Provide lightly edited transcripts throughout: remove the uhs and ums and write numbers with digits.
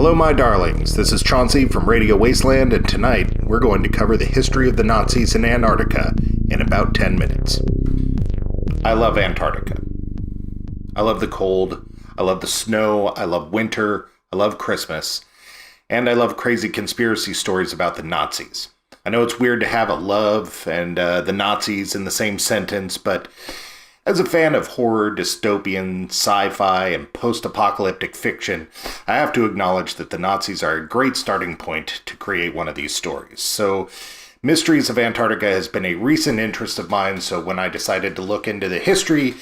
Hello, my darlings. This is Chauncey from Radio Wasteland, and tonight we're going to cover the history of the Nazis in Antarctica in about 10 minutes. I love Antarctica. I love the cold. I love the snow. I love winter. I love Christmas. And I love crazy conspiracy stories about the Nazis. I know it's weird to have a love and the Nazis in the same sentence, but as a fan of horror, dystopian, sci-fi, and post-apocalyptic fiction, I have to acknowledge that the Nazis are a great starting point to create one of these stories. So, Mysteries of Antarctica has been a recent interest of mine, so when I decided to look into the history,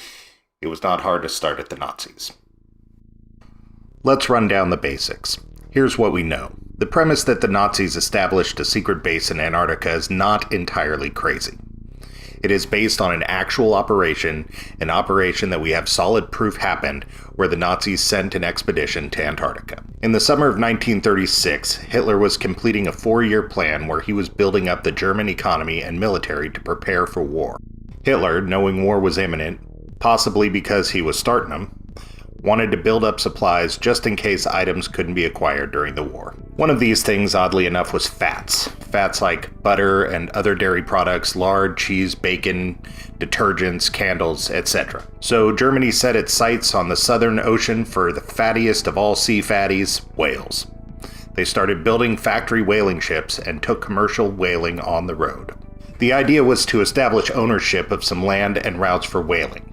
it was not hard to start at the Nazis. Let's run down the basics. Here's what we know. The premise that the Nazis established a secret base in Antarctica is not entirely crazy. It is based on an actual operation, an operation that we have solid proof happened, where the Nazis sent an expedition to Antarctica. In the summer of 1936, Hitler was completing a 4-year plan where he was building up the German economy and military to prepare for war. Hitler, knowing war was imminent, possibly because he was starting them, wanted to build up supplies just in case items couldn't be acquired during the war. One of these things, oddly enough, was fats. Fats like butter and other dairy products, lard, cheese, bacon, detergents, candles, etc. So Germany set its sights on the Southern Ocean for the fattiest of all sea fatties, whales. They started building factory whaling ships and took commercial whaling on the road. The idea was to establish ownership of some land and routes for whaling.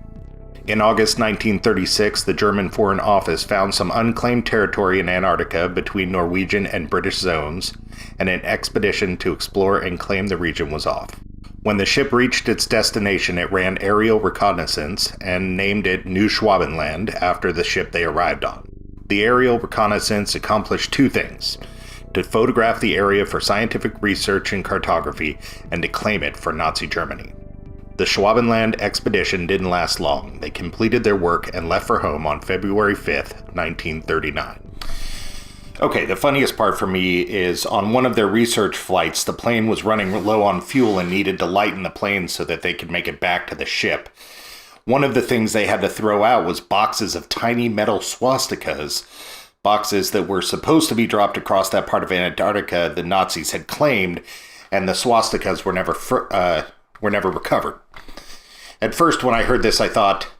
In August 1936, the German Foreign Office found some unclaimed territory in Antarctica between Norwegian and British zones, and an expedition to explore and claim the region was off. When the ship reached its destination, it ran aerial reconnaissance and named it New Schwabenland after the ship they arrived on. The aerial reconnaissance accomplished two things: to photograph the area for scientific research and cartography, and to claim it for Nazi Germany. The Schwabenland expedition didn't last long. They completed their work and left for home on February 5th, 1939. Okay, the funniest part for me is on one of their research flights, the plane was running low on fuel and needed to lighten the plane so that they could make it back to the ship. One of the things they had to throw out was boxes of tiny metal swastikas, boxes that were supposed to be dropped across that part of Antarctica the Nazis had claimed, and the swastikas were never recovered. At first, when I heard this, I thought,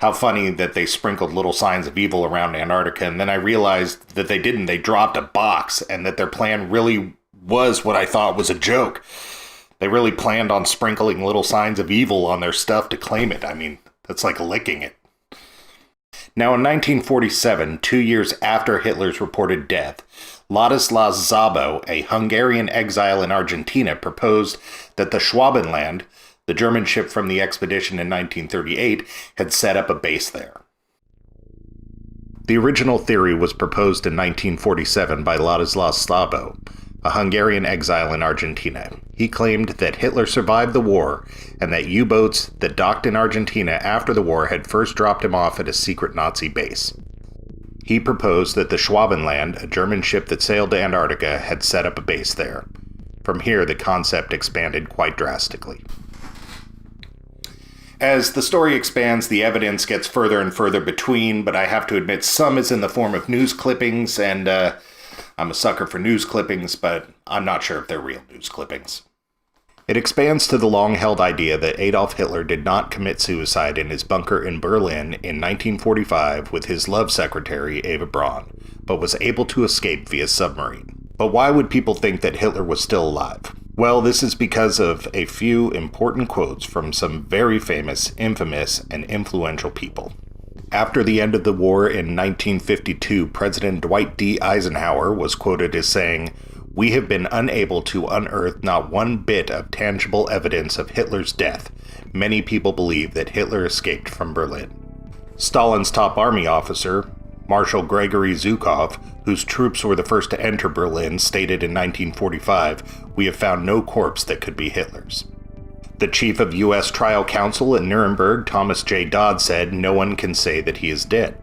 how funny that they sprinkled little signs of evil around Antarctica, and then I realized that they didn't. They dropped a box, and that their plan really was what I thought was a joke. They really planned on sprinkling little signs of evil on their stuff to claim it. I mean, that's like licking it. Now, in 1947, 2 years after Hitler's reported death, Ladislaus Szabo, a Hungarian exile in Argentina, proposed that the Schwabenland, the German ship from the expedition in 1938, had set up a base there. The original theory was proposed in 1947 by Ladislaus Szabo, a Hungarian exile in Argentina. He claimed that Hitler survived the war and that U-boats that docked in Argentina after the war had first dropped him off at a secret Nazi base. He proposed that the Schwabenland, a German ship that sailed to Antarctica, had set up a base there. From here, the concept expanded quite drastically. As the story expands, the evidence gets further and further between, but I have to admit some is in the form of news clippings, and I'm a sucker for news clippings, but I'm not sure if they're real news clippings. It expands to the long-held idea that Adolf Hitler did not commit suicide in his bunker in Berlin in 1945 with his love secretary, Eva Braun, but was able to escape via submarine. But why would people think that Hitler was still alive? Well, this is because of a few important quotes from some very famous, infamous, and influential people. After the end of the war in 1952, President Dwight D. Eisenhower was quoted as saying, "We have been unable to unearth not one bit of tangible evidence of Hitler's death. Many people believe that Hitler escaped from Berlin." Stalin's top army officer, Marshal Gregory Zhukov, whose troops were the first to enter Berlin, stated in 1945, "We have found no corpse that could be Hitler's." The chief of U.S. trial counsel at Nuremberg, Thomas J. Dodd, said, "No one can say that he is dead."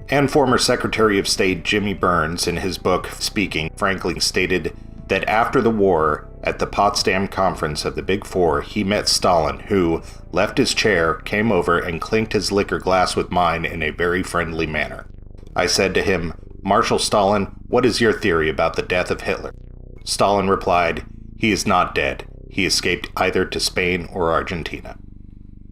And former Secretary of State Jimmy Burns, in his book Speaking Frankly, stated that after the war, at the Potsdam Conference of the Big Four, he met Stalin, who left his chair, came over, and clinked his liquor glass with mine in a very friendly manner. I said to him, "Marshal Stalin, "What is your theory about the death of Hitler?" Stalin replied, "He is not dead. He escaped either to Spain or Argentina."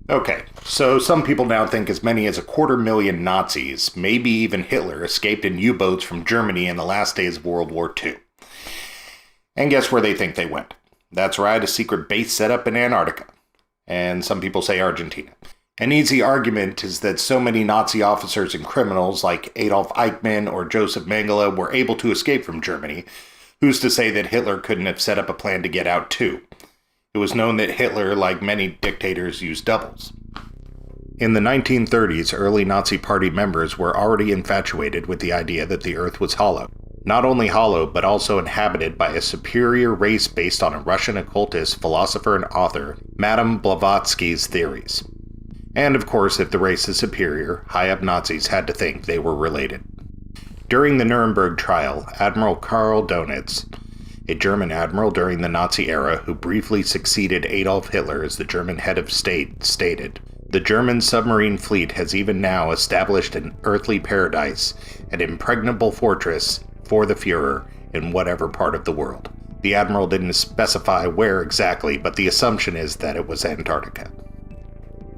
Okay, so some people now think as many as 250,000 Nazis, maybe even Hitler, escaped in U-boats from Germany in the last days of World War II. And guess where they think they went? That's right, a secret base set up in Antarctica. And some people say Argentina. An easy argument is that so many Nazi officers and criminals like Adolf Eichmann or Joseph Mengele were able to escape from Germany. Who's to say that Hitler couldn't have set up a plan to get out too? It was known that Hitler, like many dictators, used doubles. In the 1930s, early Nazi Party members were already infatuated with the idea that the Earth was hollow. Not only hollow, but also inhabited by a superior race based on a Russian occultist, philosopher, and author, Madame Blavatsky's theories. And of course, if the race is superior, high-up Nazis had to think they were related. During the Nuremberg trial, Admiral Karl Dönitz, a German admiral during the Nazi era who briefly succeeded Adolf Hitler as the German head of state, stated, "The German submarine fleet has even now established an earthly paradise, an impregnable fortress for the Führer in whatever part of the world." The admiral didn't specify where exactly, but the assumption is that it was Antarctica.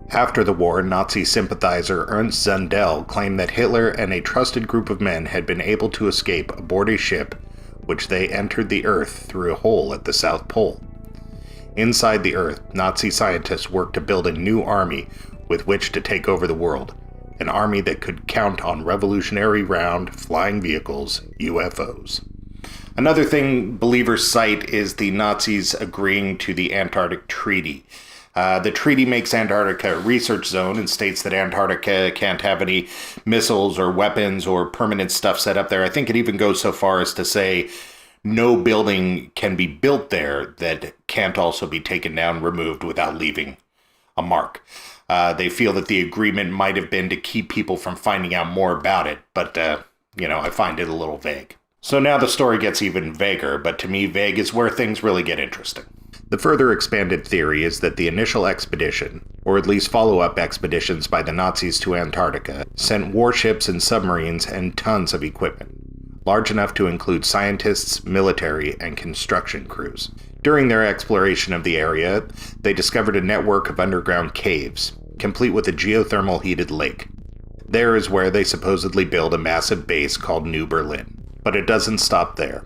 After the war, Nazi sympathizer Ernst Zundel claimed that Hitler and a trusted group of men had been able to escape aboard a ship which they entered the Earth through a hole at the South Pole. Inside the Earth, Nazi scientists worked to build a new army with which to take over the world, an army that could count on Revolutionary round, flying vehicles, UFOs. Another thing believers cite is the Nazis agreeing to the Antarctic Treaty. The treaty makes Antarctica a research zone and states that Antarctica can't have any missiles or weapons or permanent stuff set up there. I think it even goes so far as to say no building can be built there that can't also be taken down, removed without leaving a mark. They feel that the agreement might have been to keep people from finding out more about it, but, I find it a little vague. So now the story gets even vaguer, but to me, vague is where things really get interesting. The further expanded theory is that the initial expedition, or at least follow-up expeditions by the Nazis to Antarctica, sent warships and submarines and tons of equipment, large enough to include scientists, military, and construction crews. During their exploration of the area, they discovered a network of underground caves, complete with a geothermal heated lake. There is where they supposedly build a massive base called New Berlin. But it doesn't stop there.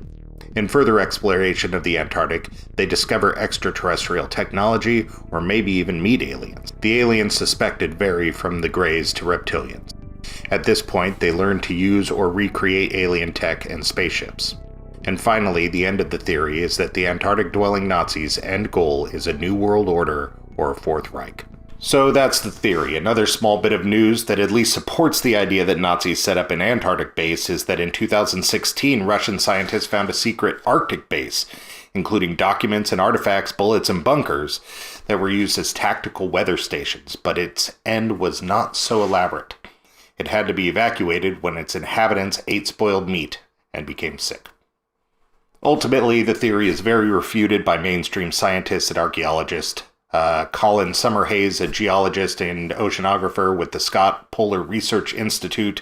In further exploration of the Antarctic, they discover extraterrestrial technology, or maybe even meet aliens. The aliens suspected vary from the Greys to reptilians. At this point, they learn to use or recreate alien tech and spaceships. And finally, the end of the theory is that the Antarctic-dwelling Nazis' end goal is a new world order or a Fourth Reich. So that's the theory. Another small bit of news that at least supports the idea that Nazis set up an Antarctic base is that in 2016, Russian scientists found a secret Arctic base, including documents and artifacts, bullets, and bunkers that were used as tactical weather stations, but its end was not so elaborate. It had to be evacuated when its inhabitants ate spoiled meat and became sick. Ultimately, the theory is very refuted by mainstream scientists and archaeologists. Colin Summerhays, a geologist and oceanographer with the Scott Polar Research Institute,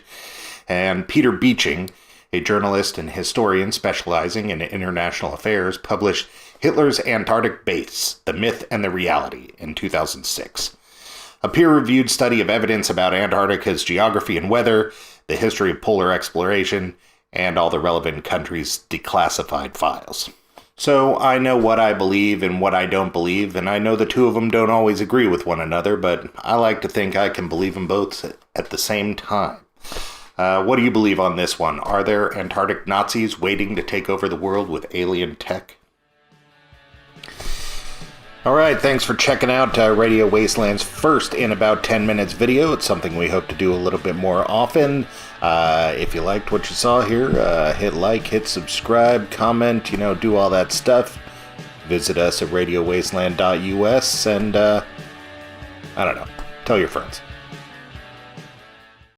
and Peter Beeching, a journalist and historian specializing in international affairs, published Hitler's Antarctic Base, The Myth and the Reality in 2006. A peer-reviewed study of evidence about Antarctica's geography and weather, the history of polar exploration, and all the relevant countries' declassified files. So I know what I believe and what I don't believe, and I know the two of them don't always agree with one another, but I like to think I can believe them both at the same time. What do you believe on this one? Are there Antarctic Nazis waiting to take over the world with alien tech? Alright, thanks for checking out Radio Wasteland's first in about 10 minutes video. It's something we hope to do a little bit more often. If you liked what you saw here, hit like, hit subscribe, comment, do all that stuff. Visit us at radiowasteland.us and, tell your friends.